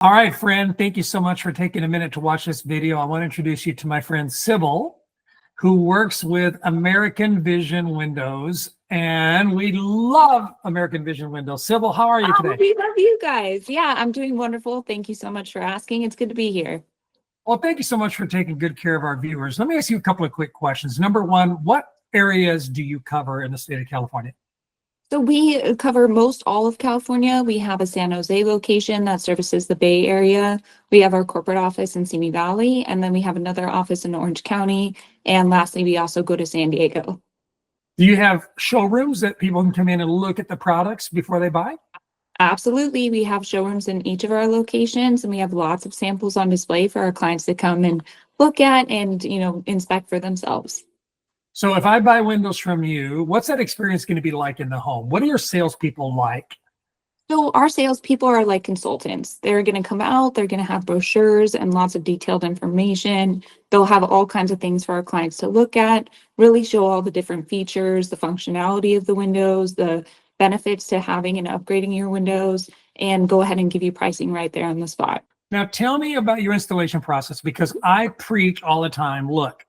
All right, friend, thank you so much for taking a minute to watch this video. I want to introduce you to my friend Sybil, who works with American Vision Windows, and we love American Vision Windows. Sybil, how are you today? We love you guys. Yeah, I'm doing wonderful. Thank you so much for asking. It's good to be here. Well, thank you so much for taking good care of our viewers. Let me ask you a couple of quick questions. Number one, what areas do you cover in the state of California? So we cover most all of California. We have a San Jose location that services the Bay Area. We have our corporate office in Simi Valley, and then we have another office in Orange County. And lastly, we also go to San Diego. Do you have showrooms that people can come in and look at the products before they buy? Absolutely. We have showrooms in each of our locations, and we have lots of samples on display for our clients to come and look at and, inspect for themselves. So if I buy windows from you, what's that experience going to be like in the home? What are your salespeople like? So our salespeople are like consultants. They're going to come out, they're going to have brochures and lots of detailed information. They'll have all kinds of things for our clients to look at, really show all the different features, the functionality of the windows, the benefits to having and upgrading your windows, and go ahead and give you pricing right there on the spot. Now tell me about your installation process, because I preach all the time, look,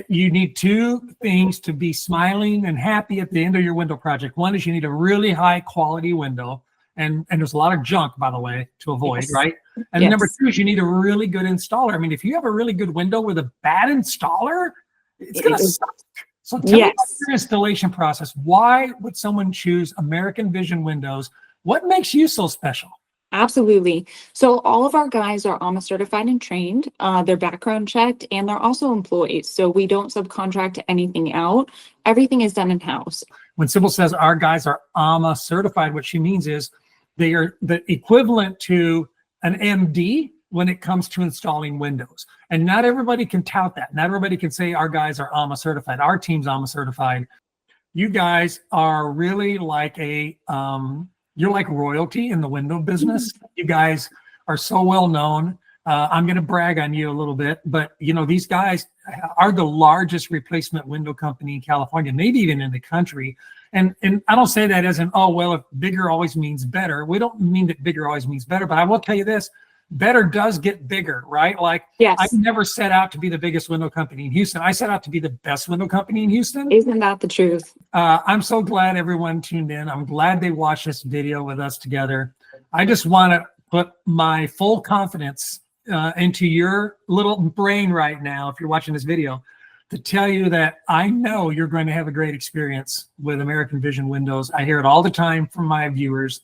you need two things to be smiling and happy at the end of your window project. One is you need a really high quality window, and there's a lot of junk, by the way, to avoid, Yes. right? And Yes. number two is you need a really good installer. I mean, if you have a really good window with a bad installer, it's going to suck. So tell me about your installation process. Why would someone choose American Vision Windows? What makes you so special? Absolutely. So all of our guys are AMA certified and trained. They're background checked, and they're also employees. So we don't subcontract anything out. Everything is done in-house. When Sybil says our guys are AMA certified, what she means is they are the equivalent to an MD when it comes to installing windows. And not everybody can tout that. Not everybody can say our guys are AMA certified. Our team's AMA certified. You guys are really like you're like royalty in the window business. You guys are so well known. I'm going to brag on you a little bit, but these guys are the largest replacement window company in California, maybe even in the country. And I don't say that as in, oh, well, if bigger always means better. We don't mean that bigger always means better, but I will tell you this, better does get bigger, right? Like, yes. I never set out to be the biggest window company in Houston. I set out to be the best window company in Houston. Isn't that the truth? I'm so glad everyone tuned in. I'm glad they watched this video with us together. I just want to put my full confidence into your little brain right now, if you're watching this video, to tell you that I know you're going to have a great experience with American Vision Windows. I hear it all the time from my viewers.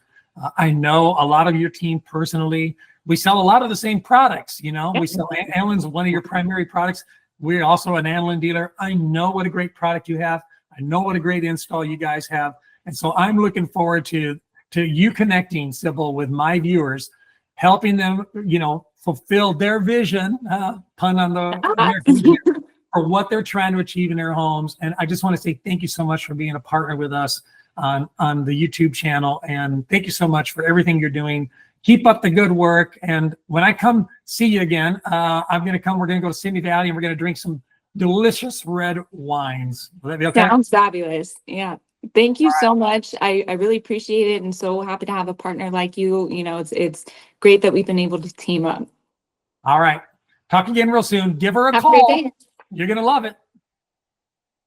I know a lot of your team personally. We sell a lot of the same products, We sell Allen's one of your primary products. We're also an Allen dealer. I know what a great product you have. I know what a great install you guys have. And so I'm looking forward to you connecting, Sybil, with my viewers, helping them, fulfill their vision, pun on the American vision, for what they're trying to achieve in their homes. And I just want to say thank you so much for being a partner with us on the YouTube channel. And thank you so much for everything you're doing. Keep up the good work. And when I come see you again, we're going to go to Simi Valley, and we're going to drink some delicious red wines. Will that be okay? Sounds fabulous. Yeah. Thank you so much. I really appreciate it, and so happy to have a partner like you. It's great that we've been able to team up. All right. Talk again real soon. Give her a Have call. a great day. You're going to love it.